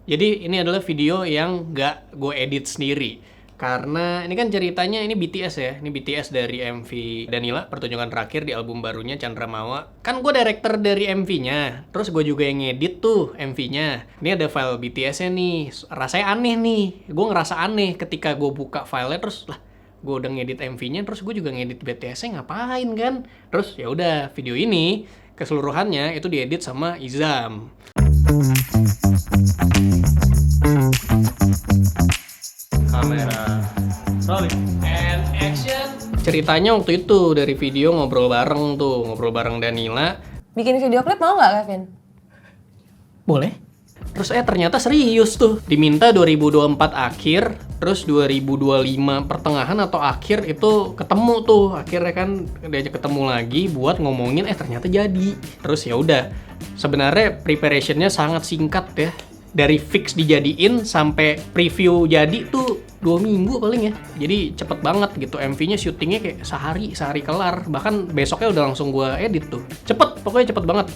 Jadi ini adalah video yang nggak gue edit sendiri. Karena ini kan ceritanya ini BTS ya. Ini BTS dari MV Danila, pertunjukan terakhir di album barunya Chandra Mawa. Kan gue director dari MV-nya. Terus gue juga yang ngedit tuh MV-nya. Ini ada file BTS-nya nih. Rasanya aneh nih. Gue ngerasa aneh ketika gue buka filenya terus lah. Gue udah ngedit MV-nya, terus gue juga ngedit BTS-nya ngapain kan? Terus ya udah video ini keseluruhannya itu diedit sama Izam. Kamera rolling and action. Ceritanya waktu itu dari video ngobrol bareng Danila. Bikin video klip mau nggak, Kevin? Boleh. Terus ternyata serius tuh. Diminta 2024 akhir, terus 2025 pertengahan atau akhir itu ketemu tuh. Akhirnya kan diajak ketemu lagi buat ngomongin ternyata jadi. Terus ya udah. Sebenarnya preparationnya sangat singkat ya. Dari fix dijadiin sampai preview jadi tuh 2 minggu paling ya. Jadi cepet banget gitu. MV-nya syutingnya kayak sehari kelar. Bahkan besoknya udah langsung gua edit tuh. Pokoknya cepet banget.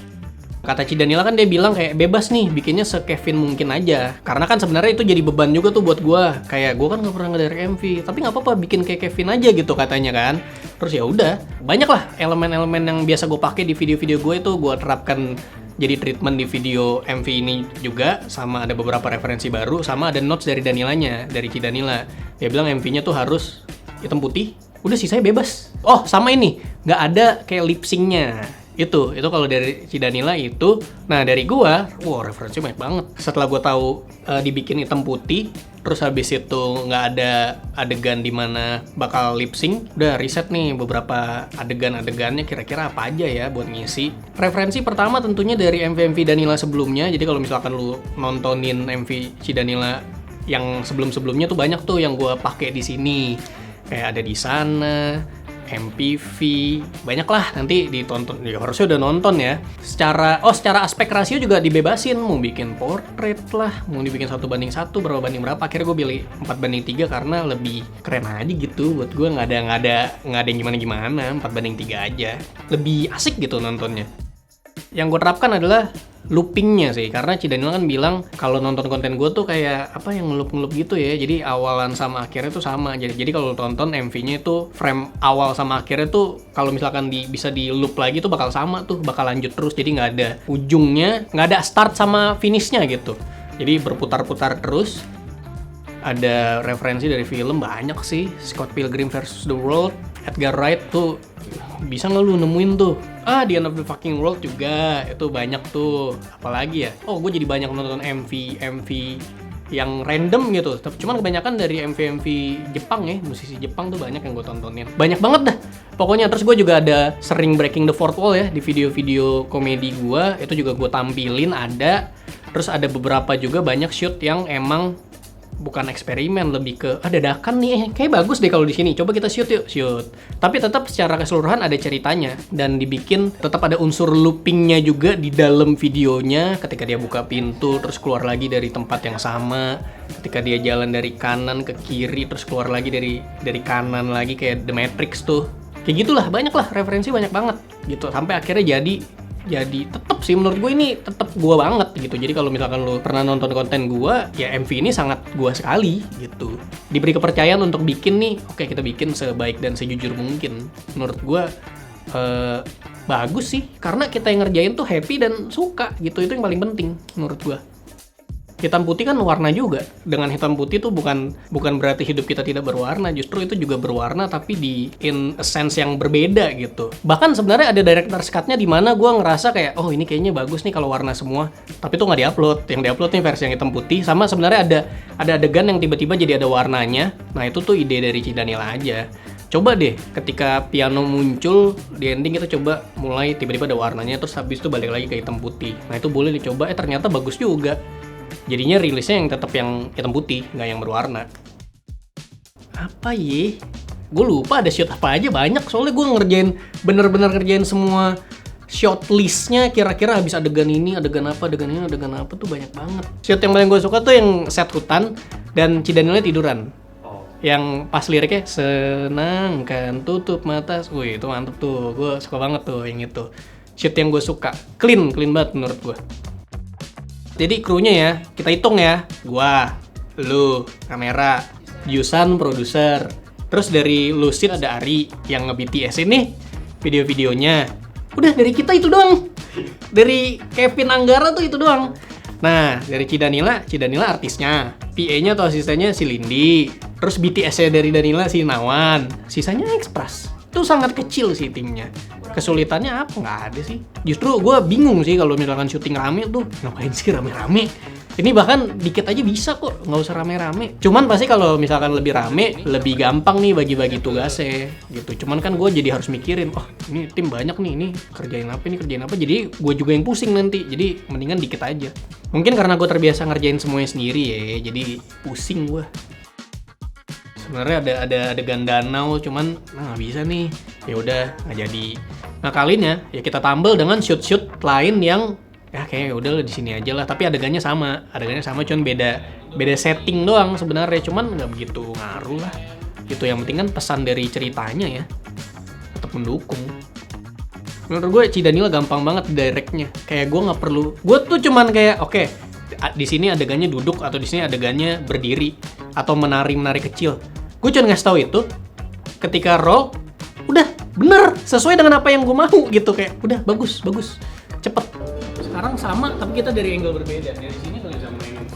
Kata Cidanila kan dia bilang kayak bebas nih bikinnya se-Kevin mungkin aja. Karena kan sebenarnya itu jadi beban juga tuh buat gua. Kayak gua kan nggak pernah ngedirect MV, tapi nggak apa-apa bikin kayak Kevin aja gitu katanya kan. Terus ya udah, banyak lah elemen-elemen yang biasa gua pakai di video-video gue itu gua terapkan jadi treatment di video MV ini juga, sama ada beberapa referensi baru, sama ada notes dari Danilanya, dari Cidanila. Dia bilang MV-nya tuh harus hitam putih, udah sisanya bebas. Oh, sama ini, nggak ada kayak lip sync-nya. Itu kalau dari Cidanila itu. Nah, dari gua, referensi banyak banget. Setelah gua tahu dibikin hitam putih, terus habis itu nggak ada adegan di mana bakal lip sync, udah riset nih beberapa adegan-adegannya kira-kira apa aja ya buat ngisi. Referensi pertama tentunya dari MV Danila sebelumnya. Jadi kalau misalkan lu nontonin MV Cidanila yang sebelum-sebelumnya tuh banyak tuh yang gua pakai di sini. Kayak ada di sana, MPV, banyak lah, nanti ditonton, ya harusnya udah nonton ya. Secara aspek rasio juga dibebasin, mau bikin portrait lah, mau dibikin 1:1, berapa banding berapa. Akhirnya gue pilih 4:3 karena lebih keren aja gitu. Buat gue nggak ada yang gimana-gimana, 4:3 aja. Lebih asik gitu nontonnya. Yang gue terapkan adalah loopingnya sih, karena Cidanila kan bilang kalau nonton konten gue tuh kayak apa yang ngeloop gitu ya, jadi awalan sama akhirnya tuh sama. Jadi kalau tonton MV-nya itu frame awal sama akhirnya tuh kalau misalkan bisa di loop lagi tuh bakal sama tuh, bakal lanjut terus, jadi nggak ada ujungnya, nggak ada start sama finishnya gitu, jadi berputar-putar terus. Ada referensi dari film banyak sih, Scott Pilgrim vs. The World, Edgar Wright tuh bisa nggak lu nemuin tuh? The End of the Fucking World juga, itu banyak tuh. Apalagi ya? Gue jadi banyak nonton MV yang random gitu. Cuman kebanyakan dari MV Jepang ya, musisi Jepang tuh banyak yang gue tontonin. Banyak banget dah. Pokoknya terus gue juga ada sering breaking the fourth wall ya di video-video komedi gue, itu juga gue tampilin ada. Terus ada beberapa juga banyak shoot yang emang bukan eksperimen, lebih ke dadakan nih, kayak bagus deh kalau di sini, coba kita shoot. Tapi tetap secara keseluruhan ada ceritanya dan dibikin tetap ada unsur loopingnya juga di dalam videonya. Ketika dia buka pintu terus keluar lagi dari tempat yang sama, ketika dia jalan dari kanan ke kiri terus keluar lagi dari kanan lagi, kayak The Matrix tuh. Kayak gitulah, banyak lah referensi, banyak banget gitu, sampai akhirnya jadi tetap sih menurut gue ini tetap gue banget gitu. Jadi kalau misalkan lo pernah nonton konten gue, ya MV ini sangat gue sekali gitu. Diberi kepercayaan untuk bikin nih, oke kita bikin sebaik dan sejujur mungkin. Menurut gue bagus sih, karena kita yang ngerjain tuh happy dan suka gitu, itu yang paling penting menurut gue. Hitam putih kan warna juga. Dengan hitam putih tuh bukan berarti hidup kita tidak berwarna. Justru itu juga berwarna, tapi di in a sense yang berbeda gitu. Bahkan sebenarnya ada director's cut-nya di mana gue ngerasa kayak, ini kayaknya bagus nih kalau warna semua. Tapi tuh nggak diupload. Yang diupload nih versi yang hitam putih. Sama sebenarnya ada adegan yang tiba-tiba jadi ada warnanya. Nah itu tuh ide dari Cidanila aja. Coba deh ketika piano muncul di ending, kita coba mulai tiba-tiba ada warnanya, terus habis itu balik lagi ke hitam putih. Nah itu boleh dicoba, ternyata bagus juga. Jadinya rilisnya yang tetap yang hitam putih, nggak yang berwarna. Apa ye? Gue lupa ada shoot apa aja, banyak. Soalnya gue bener-bener ngerjain semua shot listnya. Kira-kira habis adegan ini, adegan apa tuh banyak banget. Shoot yang paling gue suka tuh yang set hutan dan Cidanila tiduran. Yang pas liriknya senang kan tutup mata. Wih itu mantep tuh, gue suka banget tuh yang itu. Shoot yang gue suka, clean banget menurut gue. Jadi krunya ya, kita hitung ya. Gua, lu, kamera, Yusan produser. Terus dari Lucid ada Ari yang nge-BTS ini video-videonya. Udah dari kita itu doang. Dari Kevin Anggara tuh itu doang. Nah, dari Cidanila artisnya. PA-nya atau asistennya si Lindi. Terus BTS-nya dari Danila si Nawan. Sisanya Express. Itu sangat kecil sih timnya. Kesulitannya apa? Nggak ada sih. Justru gue bingung sih kalau misalkan syuting rame tuh. Ngapain sih rame-rame? Ini bahkan dikit aja bisa kok, nggak usah rame-rame. Cuman pasti kalau misalkan lebih rame, lebih gampang nih bagi-bagi tugasnya gitu. Cuman kan gue jadi harus mikirin, oh ini tim banyak nih, ini kerjain apa. Jadi gue juga yang pusing nanti. Jadi mendingan dikit aja. Mungkin karena gue terbiasa ngerjain semuanya sendiri ya, jadi pusing gue. Sebenarnya ada adegan danau, cuman nggak bisa nih. Ya udah nggak jadi. Nah kalinya ya kita tambal dengan shoot lain yang ya kayaknya udah di sini aja lah. Tapi adegannya sama cuman beda setting doang sebenarnya. Cuman nggak begitu ngaruh lah. Itu yang penting kan pesan dari ceritanya ya tetap mendukung. Menurut gue Cidanila gampang banget directnya. Kayak gue nggak perlu. Gue tuh cuman kayak oke, di sini adegannya duduk atau di sini adegannya berdiri atau menari kecil. Gue cuma ngasih tahu itu. Ketika roll, udah bener sesuai dengan apa yang gue mau gitu, kayak udah bagus cepet. Sekarang sama tapi kita dari angle berbeda. Dari sini kalau sama angle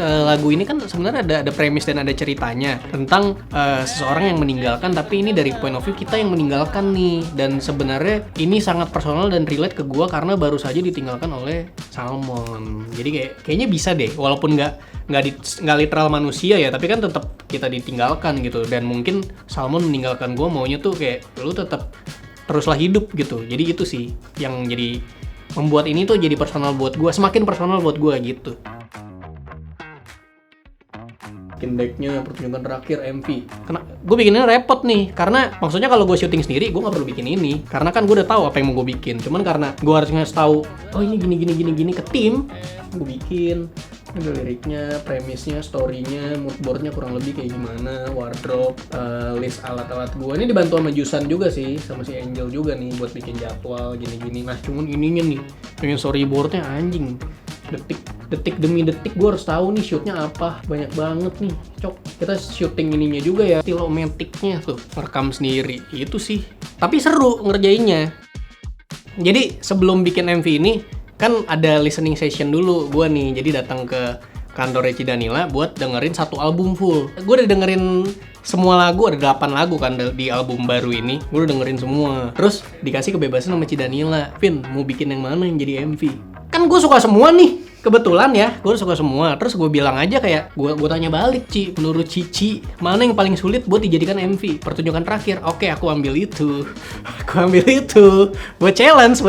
lagu ini kan sebenarnya ada premis dan ada ceritanya tentang seseorang yang meninggalkan, tapi ini dari point of view kita yang meninggalkan nih. Dan sebenarnya ini sangat personal dan relate ke gue karena baru saja ditinggalkan oleh Salmon. Jadi kayaknya bisa deh, walaupun nggak literal manusia ya, tapi kan tetap kita ditinggalkan gitu. Dan mungkin Salmon meninggalkan gue maunya tuh kayak lu tetap teruslah hidup gitu. Jadi itu sih yang jadi membuat ini tuh jadi personal buat gue, semakin personal buat gue gitu. Bikin decknya pertunjukan terakhir MV. Gue bikinnya repot nih, karena maksudnya kalau gue syuting sendiri gue nggak perlu bikin ini, karena kan gue udah tahu apa yang mau gue bikin. Cuman karena gue harus ngasih tahu, oh ini gini ke tim, gue bikin. Ada liriknya, premisnya, story-nya, moodboard-nya kurang lebih kayak gimana, wardrobe, list alat-alat gue. Ini dibantu sama Jusan juga sih, sama si Angel juga nih buat bikin jadwal gini-gini. Nah cuman ininya nih, pengen storyboard-nya anjing. Detik demi detik gue harus tahu nih shootnya apa, banyak banget nih. Kita syuting ininya juga ya, stilomaticnya tuh merekam sendiri itu sih, tapi seru ngerjainnya. Jadi sebelum bikin MV ini kan ada listening session dulu gue nih, jadi datang ke kantornya Cidanila buat dengerin satu album full. Gue udah dengerin semua lagu, ada 8 lagu kan di album baru ini, gue udah dengerin semua. Terus dikasih kebebasan sama Cidanila, Vin mau bikin yang mana yang jadi MV? Kan gue suka semua nih, kebetulan ya, gue suka semua. Terus gue bilang aja kayak, gue tanya balik, Ci, menurut Cici, mana yang paling sulit buat dijadikan MV? Pertunjukan terakhir, oke aku ambil itu. Buat challenge,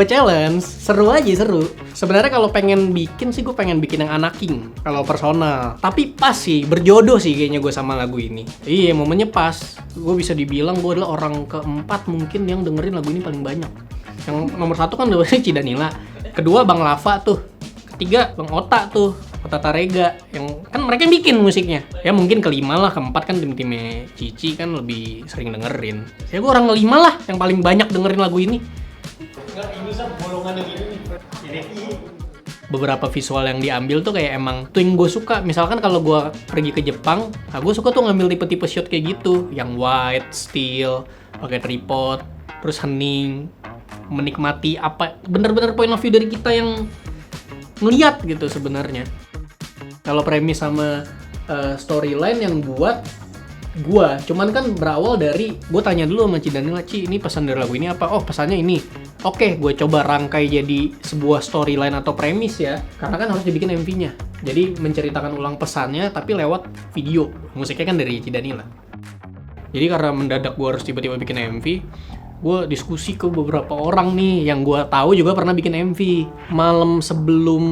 seru aja, seru. Sebenarnya kalau pengen bikin sih, gue pengen bikin yang anaking, kalau personal. Tapi pas sih, berjodoh sih kayaknya gue sama lagu ini. Iya, momennya pas. Gue bisa dibilang gue adalah orang keempat mungkin yang dengerin lagu ini paling banyak. Yang nomor 1 kan udah Cidanila. Kedua Bang Lava tuh. Ketiga Bang Ota tuh, Ota Tarega, yang kan mereka yang bikin musiknya. Ya mungkin kelima lah, keempat kan tim-timnya Cici kan lebih sering dengerin. Ya gue orang kelima lah yang paling banyak dengerin lagu ini. Enggak, ini sama bolongannya gini nih. Beberapa visual yang diambil tuh kayak emang tuh yang gue suka. Misalkan kalau gue pergi ke Jepang, nah gue suka tuh ngambil tipe-tipe shot kayak gitu, yang wide, still, pakai tripod, terus hening, menikmati apa bener-bener point of view dari kita yang ngeliat gitu sebenarnya. Kalau premis sama storyline yang buat gua, cuman kan berawal dari gua tanya dulu sama Cidanila, Ci, ini pesan dari lagu ini apa? Oh, pesannya ini. Oke, gue coba rangkai jadi sebuah storyline atau premis ya, karena kan harus dibikin MV-nya. Jadi menceritakan ulang pesannya tapi lewat video. Musiknya kan dari Cidanila. Jadi karena mendadak gue harus tiba-tiba bikin MV, gue diskusi ke beberapa orang nih yang gue tahu juga pernah bikin MV. Malam sebelum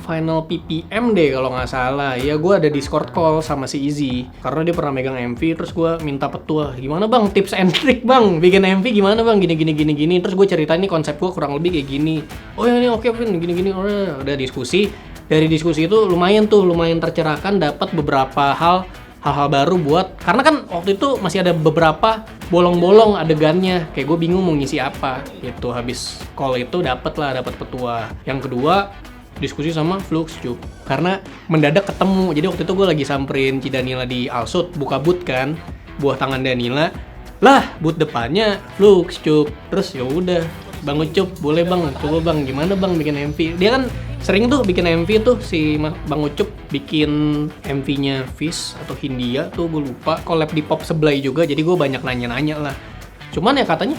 final PPM deh kalau nggak salah, ya gue ada Discord call sama si Izzy karena dia pernah megang MV. Terus gue minta petua, gimana bang tips and trick bang bikin MV gimana bang, gini. Terus gue ceritain nih konsep gue kurang lebih kayak gini. Oh ya ini oke Vin, gini. Oh ya udah diskusi. Dari diskusi itu lumayan tercerahkan, dapat beberapa hal baru buat, karena kan waktu itu masih ada beberapa bolong-bolong adegannya, kayak gue bingung mau ngisi apa gitu. Habis call itu dapat petua. Yang kedua, diskusi sama Flux Cup karena mendadak ketemu. Jadi waktu itu gue lagi samperin Ci Danila di Alsut buka boot kan, buah tangan Danila lah, boot depannya Flux Cup. Terus ya udah, Bang Ucup boleh bang, coba bang gimana bang bikin MV. Dia kan sering tuh bikin MV tuh si Bang Ucup, bikin MV-nya Fish atau Hindia tuh gue lupa, collab di Pop Seblay juga. Jadi gue banyak nanya-nanya lah. Cuman ya katanya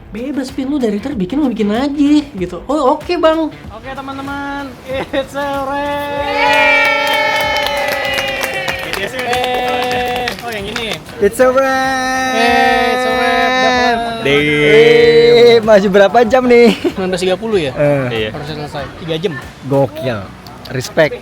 bebas Pin, lu dari bikin lu bikin aja gitu. Oh oke bang. Oke teman-teman, it's a wrap. Oh yang ini. It's a wrap. It's a wrap. Masih berapa jam nih? 19.30 ya? Iya. Harus selesai 3 jam. Gokil. Respect.